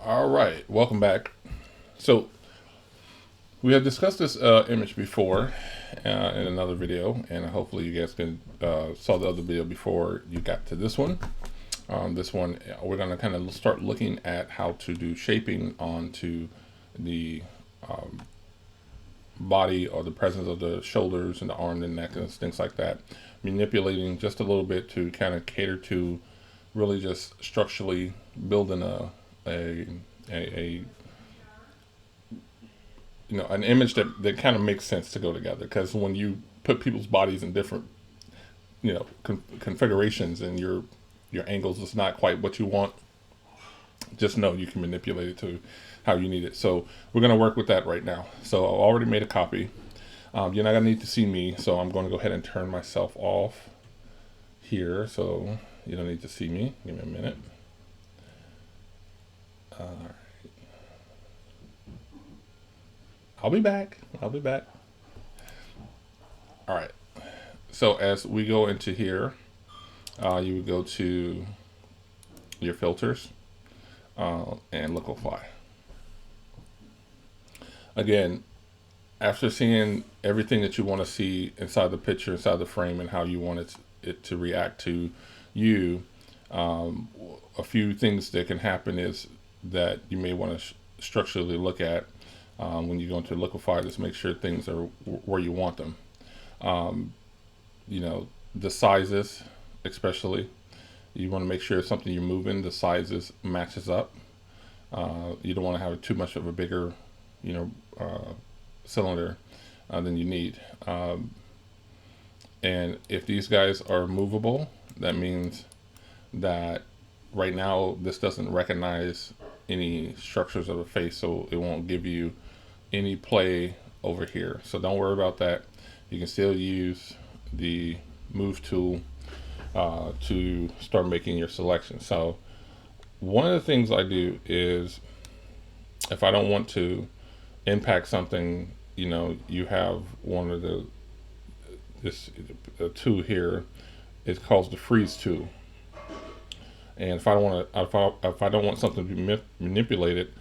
All right, welcome back. So we have discussed this image before in another video, and hopefully you guys can saw the other video before you got to this one. This one, we're going to kind of start looking at how to do shaping onto the body or the presence of the shoulders and the arm and neck and things like that. Manipulating just a little bit to kind of cater to really just structurally building a, a an image that kind of makes sense to go together, because when you put people's bodies in different configurations and your angles is not quite what you want, just know you can manipulate it to how you need it. So we're going to work with that right now. So I already made a copy. You're not going to need to see me, so I'm going to go ahead and turn myself off here, so you don't need to see me. Give me a minute. I'll be back. I'll be back. All right. So as we go into here, you would go to your filters and liquify. Again, after seeing everything that you want to see inside the picture, inside the frame, and how you want it to react to you, a few things that can happen is that you may want to structurally look at when you go into liquify. Just make sure things are where you want them. Um, the sizes, especially, you want to make sure something you're moving, the sizes matches up. You don't want to have too much of a bigger, you know, uh, cylinder than you need. And if these guys are movable, that means that right now this doesn't recognize any structures of the face, so it won't give you any play over here. So don't worry about that. You can still use the move tool to start making your selection. So one of the things I do is, if I don't want to impact something, you have one of this tool here. It calls the freeze tool. And if I don't want something to be manipulated,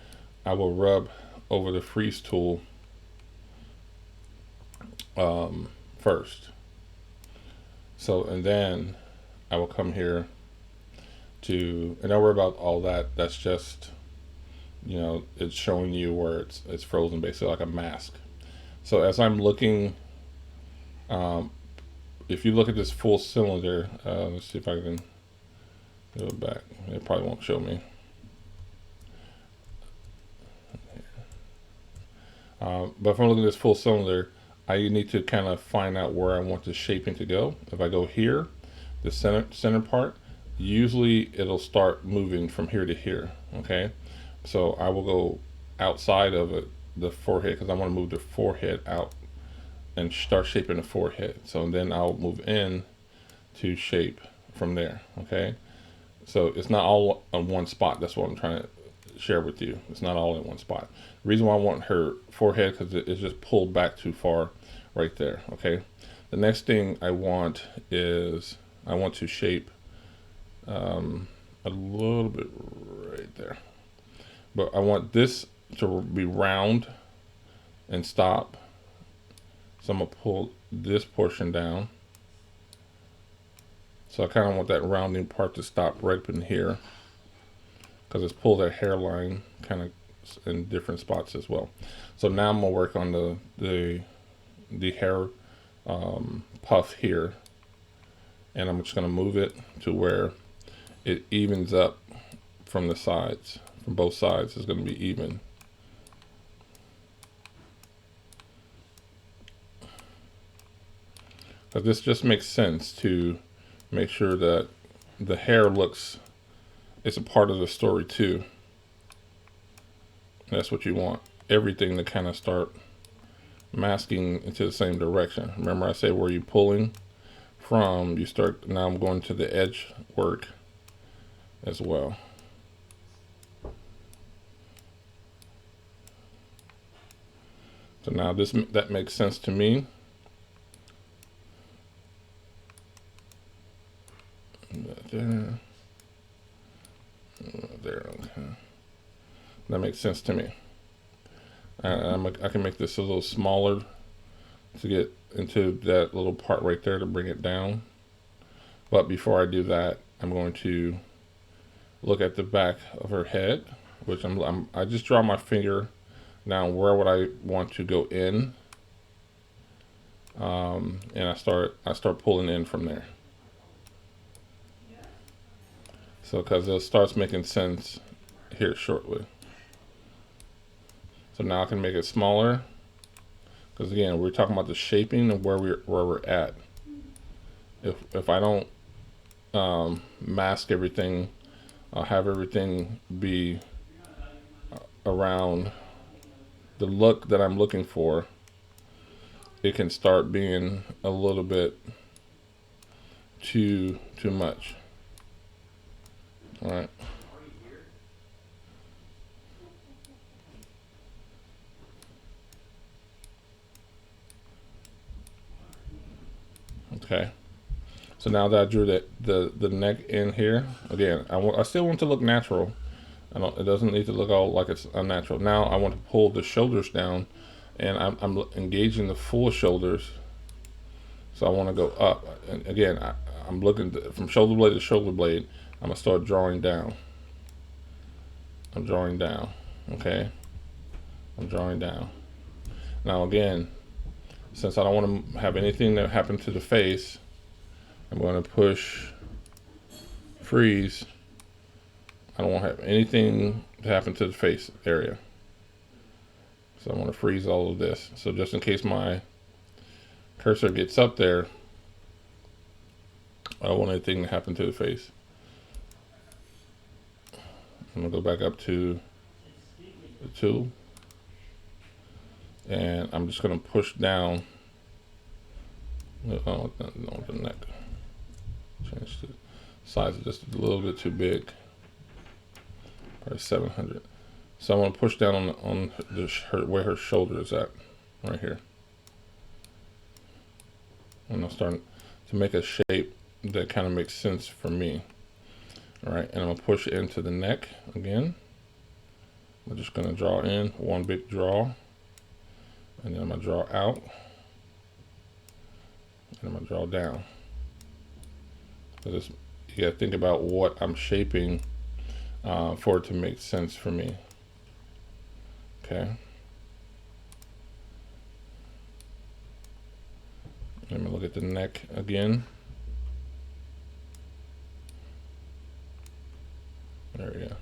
I will rub over the freeze tool first. So, and then I will come here and don't worry about all that. That's just, it's showing you where it's frozen, basically like a mask. So as I'm looking, um, if you look at this full cylinder, let's see if I can go back. It probably won't show me. But if I'm looking at this full cylinder, I need to kind of find out where I want the shaping to go. If I go here, the center part, usually it'll start moving from here to here. Okay, so I will go outside of it, the forehead, because I want to move the forehead out and start shaping the forehead. So then I'll move in to shape from there. Okay, so it's not all on one spot. That's what I'm trying to share with you. It's not all in one spot. The reason why I want her forehead, because it's just pulled back too far right there. Okay, the next thing I want is I want to shape a little bit right there, but I want this to be round and stop. So I'm gonna pull this portion down. So I kind of want that rounding part to stop right up in here, because it's pulled that hairline kind of in different spots as well. So now I'm gonna work on the hair puff here, and I'm just gonna move it to where it evens up from the sides, from both sides. It's gonna be even. But this just makes sense to make sure that the hair looks, it's a part of the story too. That's what you want. Everything to kind of start masking into the same direction. Remember I said where you're pulling from, you start, now I'm going to the edge work as well. So now that makes sense to me. There, there, okay. That makes sense to me. I can make this a little smaller to get into that little part right there to bring it down. But before I do that, I'm going to look at the back of her head, which I just draw my finger down where would I want to go in, and I start pulling in from there. So because it starts making sense here shortly. So now I can make it smaller, because again, we're talking about the shaping of where we're at. If I don't mask everything, I'll have everything be around the look that I'm looking for. It can start being a little bit too much. All right. Okay. So now that I drew the neck in here, again, I still want to look natural. It doesn't need to look all like it's unnatural. Now I want to pull the shoulders down, and I'm engaging the full shoulders. So I want to go up. And again, I'm looking from shoulder blade to shoulder blade. I'm gonna start drawing down. I'm drawing down. Okay. I'm drawing down. Now again, since I don't want to have anything that happen to the face, I'm going to push freeze. I don't want to have anything to happen to the face area. So I want to freeze all of this. So just in case my cursor gets up there, I don't want anything to happen to the face. I'm going to go back up to the tool. And I'm just going to push down. Oh, no, the neck. Change the size just a little bit too big. Probably 700. So I want to push down on where her shoulder is at, right here. And I'm starting to make a shape that kind of makes sense for me. All right, and I'm gonna push into the neck again. I'm just gonna draw in one big draw, and then I'm gonna draw out, and I'm gonna draw down. You gotta think about what I'm shaping for it to make sense for me. Okay. Let me look at the neck again. There we go.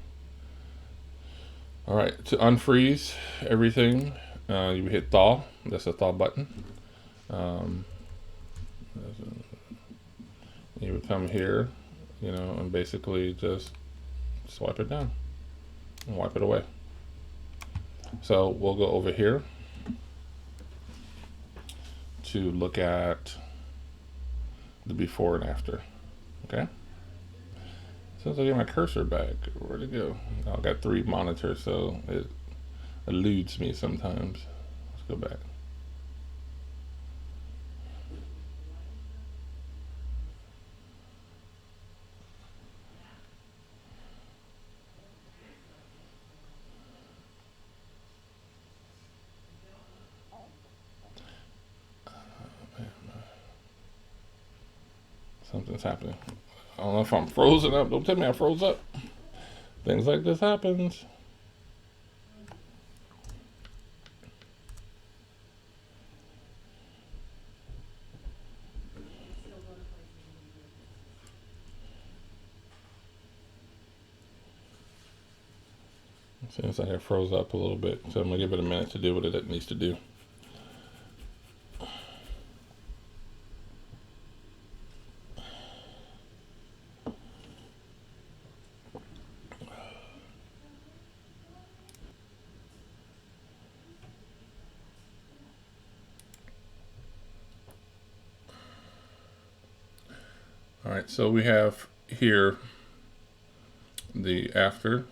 All right, to unfreeze everything, you hit thaw. That's a thaw button. You would come here, and basically just swipe it down and wipe it away. So we'll go over here to look at the before and after. Okay. Since I get my cursor back, where'd it go? I've got 3 monitors, so it eludes me sometimes. Let's go back. Something's happening. I don't know if I'm frozen up. Don't tell me I froze up. Things like this happens. Seems like it froze up a little bit, so I'm gonna give it a minute to do what it needs to do. All right, so we have here the after,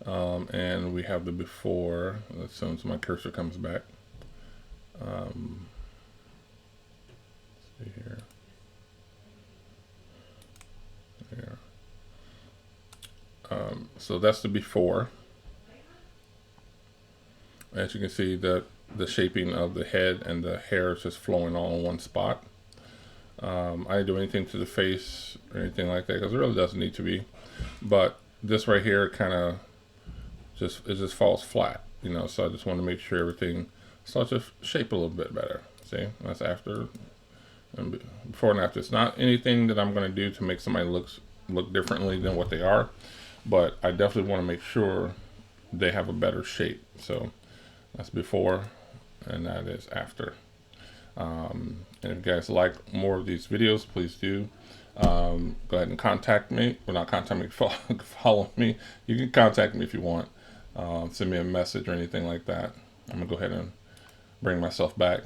and we have the before as soon as my cursor comes back. Let's see here. There. So that's the before. As you can see, the shaping of the head and the hair is just flowing all in one spot. I didn't do anything to the face or anything like that because it really doesn't need to be. But this right here kind of just falls flat, you know. So I just want to make sure everything starts to shape a little bit better. See, that's after and before and after. It's not anything that I'm going to do to make somebody look differently than what they are, but I definitely want to make sure they have a better shape. So that's before, and that is after. And if you guys like more of these videos, please do. Go ahead and contact me. Well, not contact me, follow me. You can contact me if you want. Send me a message or anything like that. I'm going to go ahead and bring myself back.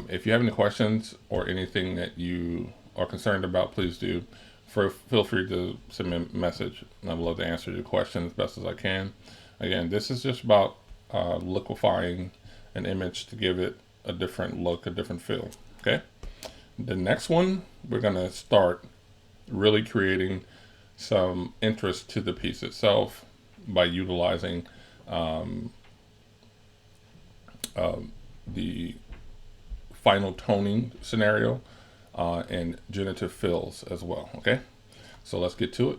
If you have any questions or anything that you are concerned about, please do. Feel free to send me a message. I would love to answer your questions as best as I can. Again, this is just about liquefying an image to give it a different look, a different feel. Okay. The next one, we're going to start really creating some interest to the piece itself by utilizing the final toning scenario and generative fills as well. Okay, so let's get to it.